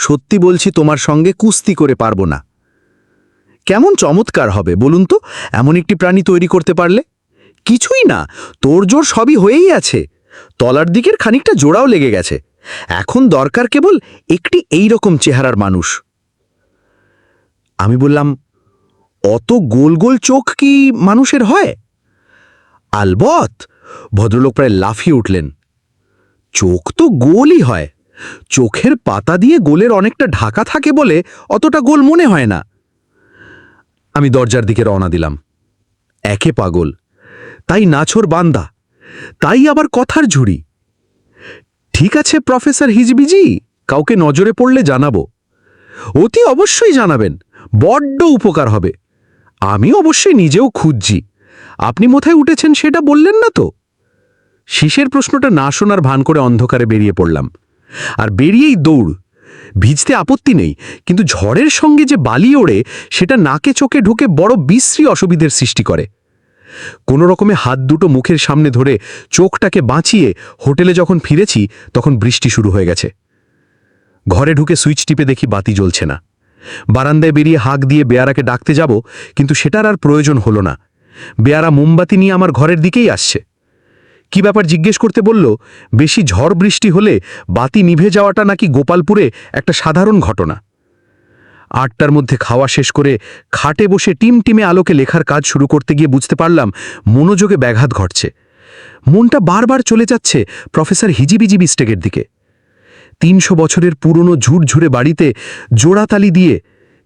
Speaker 4: সত্যি বলছি তোমার সঙ্গে কুস্তি করে পারব না। কেমন চমৎকার হবে বলুন তো এমন একটি প্রাণী তৈরি করতে পারলে? কিছুই না, তোড়জোড় সবই হয়েই আছে, তলার দিকের খানিকটা জোড়াও লেগে গেছে। এখন দরকার কেবল একটি এই রকম চেহারার মানুষ। আমি বললাম, অত গোল গোল চোখ কি মানুষের হয়? আলবত। ভদ্রলোক প্রায় লাফিয়ে উঠলেন। চোখ তো গোলই হয়, চোখের পাতা দিয়ে গোলের অনেকটা ঢাকা থাকে বলে অতটা গোল মনে হয় না। আমি দরজার দিকে রওনা দিলাম। একে পাগল, তাই নাছোড় বান্দা, তাই আবার কথার ঝুড়ি। ঠিক আছে প্রফেসর হিজবিজি, কাউকে নজরে পড়লে জানাবো। অতি অবশ্যই জানাবেন, বড্ড উপকার হবে। আমি অবশ্যই নিজেও খুঁজছি, আপনি কোথায় উঠেছেন সেটা বললেন না তো? শিশের প্রশ্নটা না শোনার ভান করে অন্ধকারে বেরিয়ে পড়লাম। আর বেরিয়েই দৌড়। ভিজতে আপত্তি নেই, কিন্তু ঝড়ের সঙ্গে যে বালি ওড়ে সেটা নাকে চোখে ঢুকে বড় বিশ্রী অসুবিধের সৃষ্টি করে। কোনো রকমে হাত দুটো মুখের সামনে ধরে চোখটাকে বাঁচিয়ে হোটেলে যখন ফিরেছি তখন বৃষ্টি শুরু হয়ে গেছে। ঘরে ঢুকে সুইচ টিপে দেখি বাতি জ্বলছে না। বারান্দায় বেরিয়ে হাঁক দিয়ে বেয়ারাকে ডাকতে যাব, কিন্তু সেটার আর প্রয়োজন হলো না। বেয়ারা মোমবাতি নিয়ে আমার ঘরের দিকেই আসছে। কি ব্যাপার জিজ্ঞেস করতে বলল, বেশি ঝড় বৃষ্টি হলে বাতি নিভে যাওয়াটা নাকি গোপালপুরে একটা সাধারণ ঘটনা। 8টার মধ্যে খাওয়া শেষ করে খাটে বসে টিমটিমে আলোকে লেখার কাজ শুরু করতে গিয়ে বুঝতে পারলাম মনোযোগে ব্যাঘাত ঘটছে। মনটা বারবার চলে যাচ্ছে প্রফেসর হিজিবিজি বিস্টেকের দিকে। 300 বছরের পুরনো ঝুরঝুরে বাড়িতে জোড়াতালি দিয়ে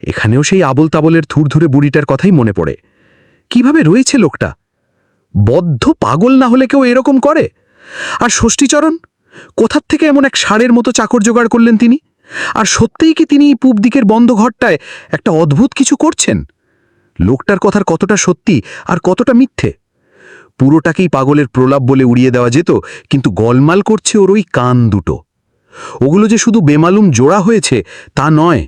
Speaker 4: এখানেও সেই আবল তাবলের থুরথুরে বুড়িটার কথাই মনে পড়ে। কিভাবে রয়েছে লোকটা? বদ্ধ পাগল না হলে কেউ এরকম করে? আর ষষ্ঠীচরণ কোথার থেকে এমন এক ষাঁড়ের মতো চাকর জোগাড় করলেন তিনি? আর সত্যিই কি তিনি পূব দিকের বন্ধ ঘরটায় একটা অদ্ভুত কিছু করছেন? লোকটার কথার কতটা সত্যি আর কতটা মিথ্যে? পুরোটাকেই পাগলের প্রলাপ বলে উড়িয়ে দেওয়া যেত, কিন্তু গলমাল করছে ওর ওই কান দুটো।
Speaker 3: ওগুলো যে শুধু বেমালুম জোড়া হয়েছে তা নয়।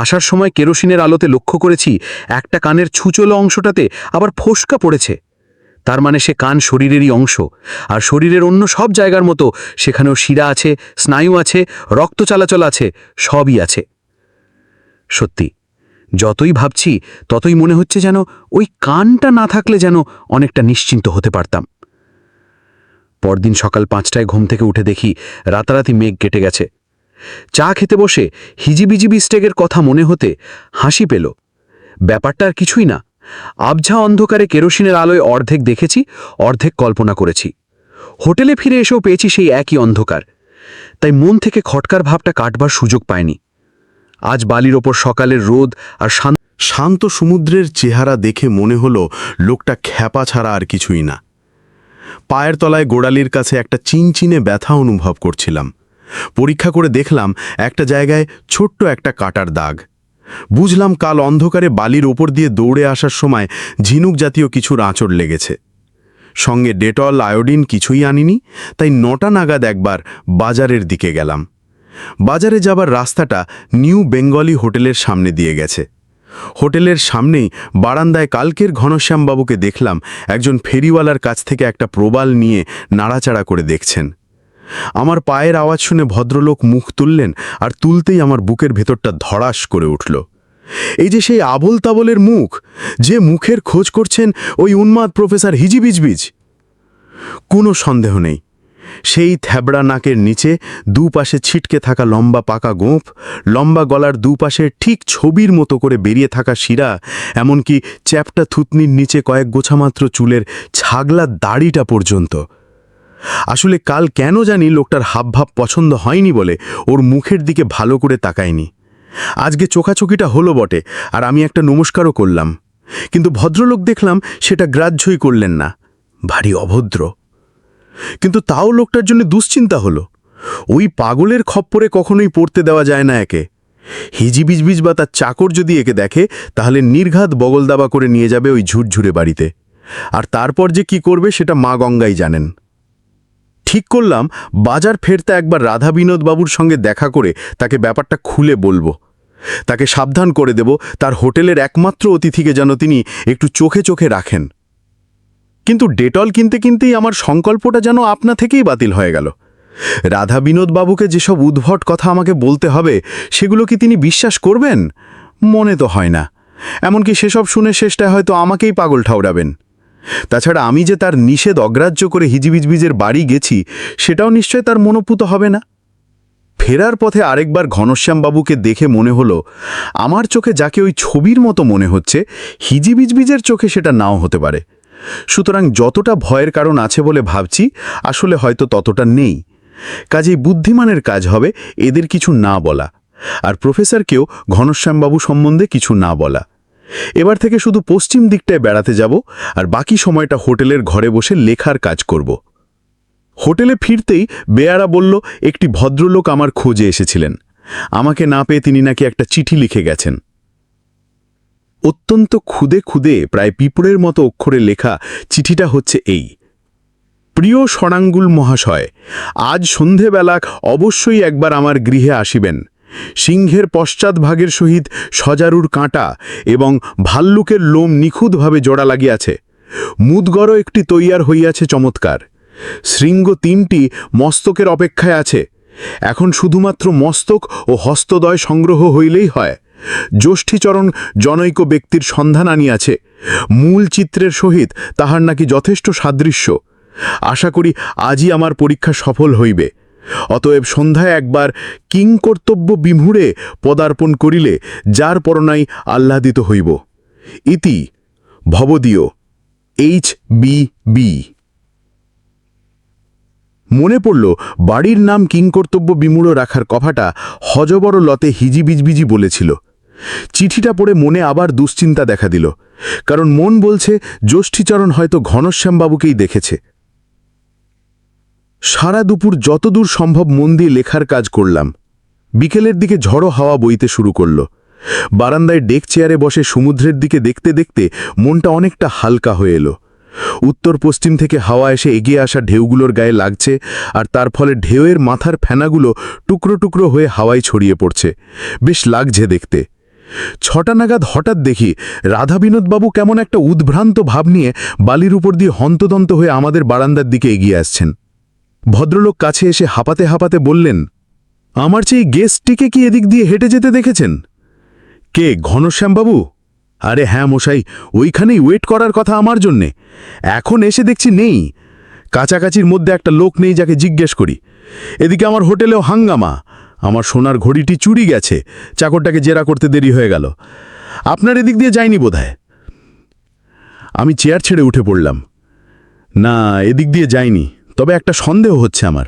Speaker 3: আসার সময় কেরোসিনের আলোতে লক্ষ্য করেছি একটা কানের ছুচলো অংশটাতে আবার ফোসকা পড়েছে। তার মানে সে কান শরীরেরই অংশ, আর শরীরের অন্য সব জায়গার মতো সেখানেও শিরা আছে, স্নায়ু আছে, রক্ত চলাচল আছে, সবই আছে। সত্যি, যতই ভাবছি ততই মনে হচ্ছে যেন ওই কানটা না থাকলে যেন অনেকটা নিশ্চিন্ত হতে পারতাম। পরদিন সকাল 5টায় ঘুম থেকে উঠে দেখি রাতারাতি মেঘ কেটে গেছে। চা খেতে বসে হিজিবিজিবি স্টেগের কথা মনে হতে হাসি পেল। ব্যাপারটা আর কিছুই না, আবঝা অন্ধকারে কেরোসিনের আলোয় অর্ধেক দেখেছি, অর্ধেক কল্পনা করেছি। হোটেলে ফিরে এসেও পেয়েছি সেই একই অন্ধকার, তাই মন থেকে খটকার ভাবটা কাটবার সুযোগ পায়নি। আজ বালির ওপর সকালের রোদ আর
Speaker 1: শান্ত সমুদ্রের চেহারা দেখে মনে হলো লোকটা খ্যাপা ছাড়া আর কিছুই না। পায়ের তলায় গোড়ালির কাছে একটা চিনচিনে ব্যথা অনুভব করছিলাম। পরীক্ষা করে দেখলাম একটা জায়গায় ছোট্ট একটা কাটার দাগ। বুঝলাম কাল অন্ধকারে বালির ওপর দিয়ে দৌড়ে আসার সময় ঝিনুক জাতীয় কিছুর আঁচড় লেগেছে। সঙ্গে ডেটল, আয়োডিন কিছুই আনিনি, তাই 9টা নাগাদ একবার বাজারের দিকে গেলাম। বাজারে যাবার রাস্তাটা নিউ বেঙ্গলি হোটেলের সামনে দিয়ে গেছে। হোটেলের সামনেই বারান্দায় কালকের ঘনশ্যামবাবুকে দেখলাম একজন ফেরিওয়ালার কাছ থেকে একটা প্রবাল নিয়ে নাড়াচাড়া করে দেখছেন। আমার পায়ের আওয়াজ শুনে ভদ্রলোক মুখ তুললেন, আর তুলতেই আমার বুকের ভেতরটা ধড়াস করে উঠল। এই যে সেই আবোল তাবোলের মুখ, যে মুখের খোঁজ করছেন ওই উন্মাদ প্রফেসর হিজিবিজবিজ। কোনো সন্দেহ নেই, সেই থ্যাবড়া নাকের নিচে দুপাশে ছিটকে থাকা লম্বা পাকা গোঁফ, লম্বা গলার দুপাশে ঠিক ছবির মতো করে বেরিয়ে থাকা শিরা, এমনকি চ্যাপটা থুতনির নিচে কয়েক গোছামাত্র চুলের ছাগলা দাড়িটা পর্যন্ত। আসলে কাল কেন জানি লোকটার হাবভাব পছন্দ হয়নি বলে ওর মুখের দিকে ভালো করে তাকায়নি। আজকে চোখাচোখিটা হলো বটে, আর আমি একটা নমস্কারও করলাম, কিন্তু ভদ্রলোক দেখলাম সেটা গ্রাহ্যই করলেন না। ভারী অভদ্র। কিন্তু তাও লোকটার জন্য দুশ্চিন্তা হলো। ওই পাগলের খপ্পরে কখনোই পড়তে দেওয়া যায় না একে। হিজিবিজবিজ বা তার চাকর যদি একে দেখে, তাহলে নির্ঘাত বগলদাবা করে নিয়ে যাবে ওই ঝুরঝুরে বাড়িতে, আর তারপর যে কি করবে সেটা মা গঙ্গাই জানেন। ঠিক করলাম বাজার ফেরতে একবার রাধা বিনোদবাবুর সঙ্গে দেখা করে তাকে ব্যাপারটা খুলে বলবো। তাকে সাবধান করে দেব তার হোটেলের একমাত্র অতিথিকে যেন তিনি একটু চোখে চোখে রাখেন। কিন্তু ডেটল কিনতে কিনতেই আমার সংকল্পটা যেন আপনা থেকেই বাতিল হয়ে গেল। রাধা বিনোদবাবুকে যেসব উদ্ভট কথা আমাকে বলতে হবে, সেগুলো কি তিনি বিশ্বাস করবেন? মনে তো হয় না। এমনকি সেসব শুনে শেষটায় হয়তো আমাকেই পাগল ঠাউরাবেন। তাছাড়া আমি যে তার নিষেধ অগ্রাহ্য করে হিজিবিজবিজের বাড়ি গেছি, সেটাও নিশ্চয় তার মনোপুত হবে না। ফেরার পথে আরেকবার ঘনশ্যামবাবুকে দেখে মনে হলো আমার চোখে যাকে ওই ছবির মতো মনে হচ্ছে, হিজিবিজবিজের চোখে সেটা নাও হতে পারে। সুতরাং যতটা ভয়ের কারণ আছে বলে ভাবছি, আসলে হয়তো ততটা নেই। কাজেই বুদ্ধিমানের কাজ হবে এদের কিছু না বলা, আর প্রফেসরকেও ঘনশ্যামবাবু সম্বন্ধে কিছু না বলা। এবার থেকে শুধু পশ্চিম দিকটায় বেড়াতে যাব, আর বাকি সময়টা হোটেলের ঘরে বসে লেখার কাজ করব। হোটেলে ফিরতেই বেয়ারা বলল একটি ভদ্রলোক আমার খোঁজে এসেছিলেন। আমাকে না পেয়ে তিনি নাকি একটা চিঠি লিখে গেছেন। অত্যন্ত খুদে খুদে প্রায় পিঁপড়ের মতো অক্ষরে লেখা চিঠিটা হচ্ছে এই: প্রিয় শরাঙ্গুল মহাশয়, আজ সন্ধেবেলা অবশ্যই একবার আমার গৃহে আসিবেন। সিংহের পশ্চাৎভাগের সহিত সজারুর কাঁটা এবং ভাল্লুকের লোম নিখুঁতভাবে জোড়া লাগিয়াছে। মুদগড় একটি তৈয়ার হইয়াছে চমৎকার। শৃঙ্গ 3টি মস্তকের অপেক্ষায় আছে। এখন শুধুমাত্র মস্তক ও হস্তদয় সংগ্রহ হইলেই হয়। জ্যোষ্ঠীচরণ জনৈক ব্যক্তির সন্ধান আনিয়াছে। মূল চিত্রের সহিত তাহার নাকি যথেষ্ট সাদৃশ্য। আশা করি আজই আমার পরীক্ষা সফল হইবে। অতএব সন্ধ্যায় একবার কিংকর্তব্য বিমূঢ়ে পদার্পণ করিলে যার পরনাই আহ্লাদিত হইব। ইতি ভবদীয় HBB। মনে পড়ল বাড়ির নাম কিংকর্তব্য বিমূঢ় রাখার কথাটা হজবর লতে হিজিবিজবিজি বলেছিল। চিঠিটা পড়ে মনে আবার দুশ্চিন্তা দেখা দিল, কারণ মন বলছে জ্যোষ্ঠীচরণ হয়তো ঘনশ্যামবাবুকেই দেখেছে। সারা দুপুর যতদূর সম্ভব মন দিয়ে লেখার কাজ করলাম। বিকেলের দিকে ঝড়ো হাওয়া বইতে শুরু করল। বারান্দায় ডেক চেয়ারে বসে সমুদ্রের দিকে দেখতে দেখতে মনটা অনেকটা হালকা হয়ে এলো।
Speaker 2: উত্তর পশ্চিম থেকে হাওয়া এসে এগিয়ে আসা ঢেউগুলোর গায়ে লাগছে, আর তার ফলে ঢেউয়ের মাথার ফেনাগুলো টুকরো টুকরো হয়ে হাওয়ায় ছড়িয়ে পড়ছে। বেশ লাগছে দেখতে। 6টা নাগাদ হঠাৎ দেখি রাধাবিনোদবাবু কেমন একটা উদ্ভ্রান্ত ভাব নিয়ে বালির উপর দিয়ে হন্তদন্ত হয়ে আমাদের বারান্দার দিকে এগিয়ে আসছেন। ভদ্রলোক কাছে এসে হাঁপাতে হাঁপাতে বললেন, আমার চেয়ে গেস্টটিকে কি এদিক দিয়ে হেঁটে যেতে দেখেছেন? কে, ঘনশ্যামবাবু? আরে হ্যাঁ মশাই, ওইখানেই ওয়েট করার কথা আমার জন্যে। এখন এসে দেখছি নেই। কাছাকাছির মধ্যে একটা লোক নেই যাকে জিজ্ঞেস করি। এদিকে আমার হোটেলেও হাঙ্গামা। আমার সোনার ঘড়িটি চুরি গেছে, চাকরটাকে জেরা করতে দেরি হয়ে গেল। আপনার এদিক দিয়ে যায়নি বোধহয়। আমি চেয়ার ছেড়ে উঠে পড়লাম। না, এদিক দিয়ে যায়নি, তবে একটা সন্দেহ হচ্ছে আমার।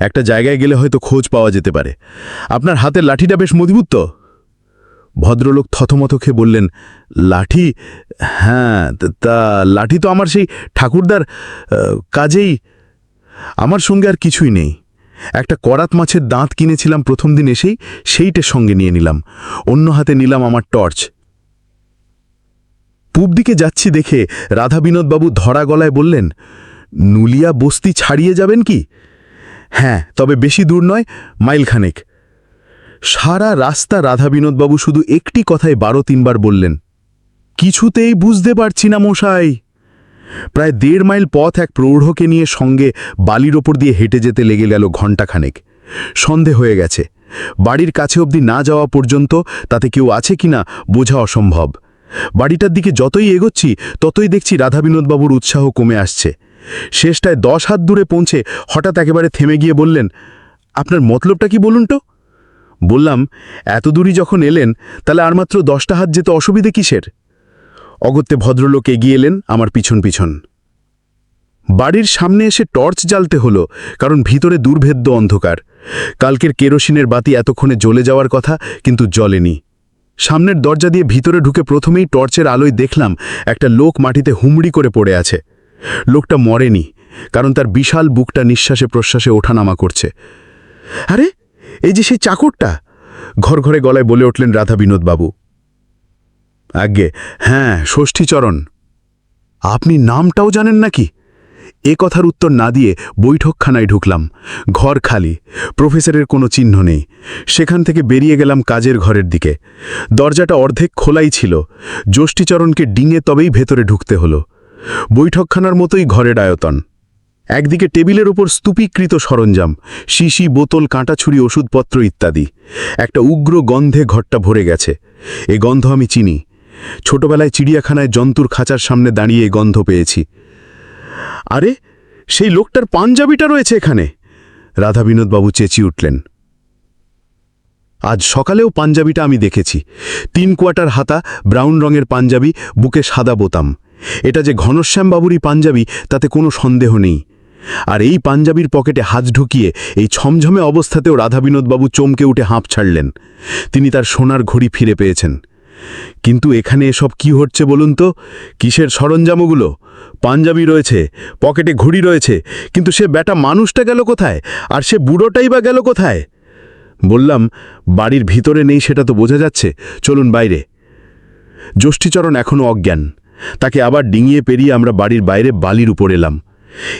Speaker 2: একটা জায়গায় গেলে হয়তো খোঁজ পাওয়া যেতে পারে। আপনার হাতের লাঠিটা বেশ মজবুত তো? ভদ্রলোক থতমত খেয়ে বললেন, লাঠি? হ্যাঁ, তা লাঠি তো আমার সেই ঠাকুরদার কাজেই। আমার সঙ্গে আর কিছুই নেই। একটা করাত মাছের দাঁত কিনেছিলাম প্রথম দিন এসেই, সেইটে সঙ্গে নিয়ে নিলাম। অন্য হাতে নিলাম আমার টর্চ। পূব দিকে যাচ্ছি দেখে রাধাবিনোদবাবু ধরা গলায় বললেন, নুলিয়া বস্তি ছাড়িয়ে যাবেন কি? হ্যাঁ, তবে বেশি দূর নয়, মাইলখানেক। সারা রাস্তা রাধাবিনোদবাবু শুধু একটি কথায় 12-3 বার বললেন, কিছুতেই বুঝতে পারছি না মশাই। প্রায় 1.5 মাইল পথ এক প্রৌঢ়কে নিয়ে সঙ্গে বালির ওপর দিয়ে হেঁটে যেতে লেগে গেল ঘণ্টাখানেক। সন্ধে হয়ে গেছে। বাড়ির কাছে অবধি না যাওয়া পর্যন্ত তাতে কেউ আছে কিনা বোঝা অসম্ভব। বাড়িটার দিকে যতই এগোচ্ছি ততই দেখছি রাধাবিনোদবাবুর উৎসাহ কমে আসছে। শেষটায় 10 হাত দূরে পৌঁছে হঠাৎ একেবারে থেমে গিয়ে বললেন, আপনার মতলবটা কি বলুন তো? বললাম, এত দূরই যখন এলেন তাহলে আর মাত্র 10টা হাত যেতে অসুবিধে কিসের? অগত্যে ভদ্রলোক এগিয়ে এলেন আমার পিছন পিছন। বাড়ির সামনে এসে টর্চ জ্বালতে হলো, কারণ ভিতরে দুর্ভেদ্য অন্ধকার। কালকের কেরোসিনের বাতি এতক্ষণে জ্বলে যাওয়ার কথা, কিন্তু জ্বলেনি। সামনের দরজা দিয়ে ভিতরে ঢুকে প্রথমেই টর্চের আলোয় দেখলাম একটা লোক মাটিতে হুমড়ি করে পড়ে আছে। লোকটা মরেনি, কারণ তার বিশাল বুকটা নিঃশ্বাসে প্রশ্বাসে ওঠানামা করছে। আরে, এই যে সেই চাকরটা! ঘরে গলায় বলে উঠলেন রাধাবিনোদবাবু। আজ্ঞে, হ্যাঁ, ষষ্ঠীচরণ। আপনি নামটাও জানেন নাকি? এ কথার উত্তর না দিয়ে বৈঠকখানায় ঢুকলাম। ঘর খালি, প্রফেসরের কোনো চিহ্ন নেই। সেখান থেকে বেরিয়ে গেলাম কাজের ঘরের দিকে। দরজাটা অর্ধেক খোলাই ছিল। ষষ্ঠীচরণকে ডিঙে তবেই ভেতরে ঢুকতে হলো। বৈঠকখানার মতোই ঘরের আয়তন। একদিকে টেবিলের ওপর স্তূপীকৃত সরঞ্জাম, শিশি, বোতল, কাঁটাছুরি, ওষুধপত্র ইত্যাদি। একটা উগ্র গন্ধে ঘরটা ভরে গেছে। এ গন্ধ আমি চিনি। ছোটবেলায় চিড়িয়াখানায় জন্তুর খাঁচার সামনে দাঁড়িয়ে এই গন্ধ পেয়েছি। আরে, সেই লোকটার পাঞ্জাবিটা রয়েছে এখানে! রাধাবিনোদবাবু চেঁচিয়ে উঠলেন। আজ সকালেও পাঞ্জাবিটা আমি দেখেছি। 3 কোয়ার্টার হাতা, ব্রাউন রঙের পাঞ্জাবি, বুকে সাদা বোতাম। এটা যে ঘনশ্যামবাবুরই পাঞ্জাবি তাতে কোনো সন্দেহ নেই। আর এই পাঞ্জাবির পকেটে হাত ঢুকিয়ে এই ছমঝমে অবস্থাতেও রাধাবিনোদবাবু চমকে উঠে হাঁপ ছাড়লেন। তিনি তার সোনার ঘড়ি ফিরে পেয়েছেন। কিন্তু এখানে এসব কি হচ্ছে বলুন তো? কিসের সরঞ্জামগুলো? পাঞ্জাবি রয়েছে, পকেটে ঘড়ি রয়েছে, কিন্তু সে ব্যাটা মানুষটা গেল কোথায়? আর সে বুড়োটাই বা গেল কোথায়? বললাম, বাড়ির ভিতরে নেই সেটা তো বোঝা যাচ্ছে, চলুন বাইরে। ষষ্ঠীচরণ এখনও অজ্ঞান। তাকে আবার ডিঙিয়ে পেরিয়ে আমরা বাড়ির বাইরে বালির উপর এলাম।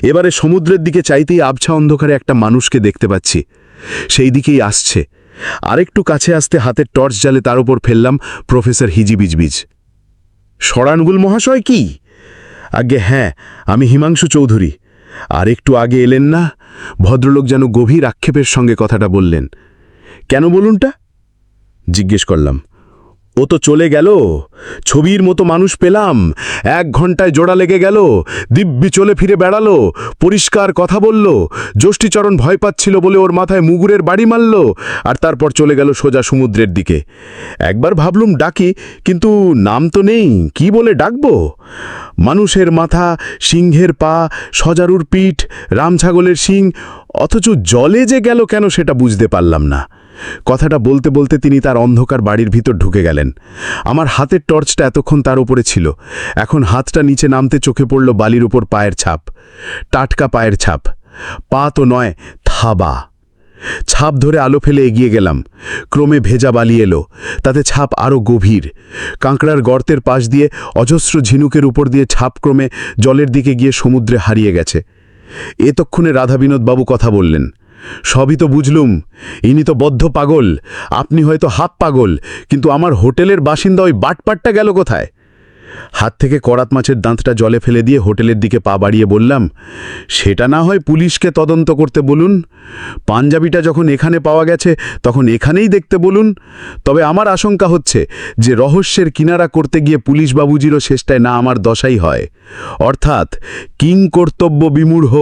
Speaker 2: এবারে সমুদ্রের দিকে চাইতেই আবছা অন্ধকারে একটা মানুষকে দেখতে পাচ্ছি। সেই দিকেই আসছে। আরেকটু কাছে আসতে হাতের টর্চ জ্বালে তার উপর ফেললাম প্রফেসর হিজিবিজবিজ। শরানগুল মহাশয় কি? আজ্ঞে হ্যাঁ, আমি হিমাংশু চৌধুরী। আর একটু আগে এলেন না? ভদ্রলোক যেন গভীর আক্ষেপের সঙ্গে কথাটা বললেন। কেন বলুনটা? জিজ্ঞেস করলাম। ও তো চলে গেল। ছবির মতো মানুষ পেলাম। 1 ঘন্টায় জোড়া লেগে গেল। দিব্যি চলে ফিরে বেড়ালো, পরিষ্কার কথা বলল। ষষ্ঠীচরণ ভয় পাচ্ছিল বলে ওর মাথায় মুগুরের বাড়ি মারল, আর তারপর চলে গেল সোজা সমুদ্রের দিকে। একবার ভাবলুম ডাকি, কিন্তু নাম তো নেই, কি বলে ডাকবো? মানুষের মাথা, সিংহের পা, সজারুর পিঠ, রামছাগলের শিং, অথচ জলে যে গেল কেন সেটা বুঝতে পারলাম না। কথাটা বলতে বলতে তিনি তার অন্ধকার বাড়ির ভিতর ঢুকে গেলেন। আমার হাতের টর্চটা এতক্ষণ তার উপরে ছিল। এখন হাতটা নিচে নামতে চোখে পড়ল বালির উপর পায়ের ছাপ। টাটকা পায়ের ছাপ। পা তো নয়, থাবা। ছাপ ধরে আলো ফেলে এগিয়ে গেলাম। ক্রমে ভেজা বালি এলো, তাতে ছাপ আরও গভীর। কাঁকড়ার গর্তের পাশ দিয়ে অজস্র ঝিনুকের উপর দিয়ে ছাপ ক্রমে জলের দিকে গিয়ে সমুদ্রে হারিয়ে গেছে। এতক্ষণে রাধাবিনোদবাবু কথা বললেন। সবই তো বুঝলুম, ইনি তো বদ্ধ পাগল, আপনি হয়তো হাফ পাগল, কিন্তু আমার হোটেলের বাসিন্দা ওই বাটপাটটা গেল কোথায়? হাত থেকে করাত মাছের দাঁতটা জলে ফেলে দিয়ে হোটেলের দিকে পা বাড়িয়ে বললাম, সেটা না হয় পুলিশকে তদন্ত করতে বলুন। পাঞ্জাবিটা যখন এখানে পাওয়া গেছে তখন এখানেই দেখতে বলুন। তবে আমার আশঙ্কা হচ্ছে যে রহস্যের কিনারা করতে গিয়ে পুলিশ বাবুজিরও শেষটায় না আমার দশাই হয়, অর্থাৎ কিং কর্তব্য বিমূঢ়।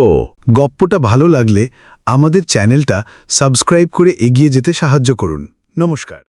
Speaker 5: গপ্পটা ভালো লাগলে আমাদের চ্যানেলটা সাবস্ক্রাইব করে এগিয়ে যেতে সাহায্য করুন। নমস্কার।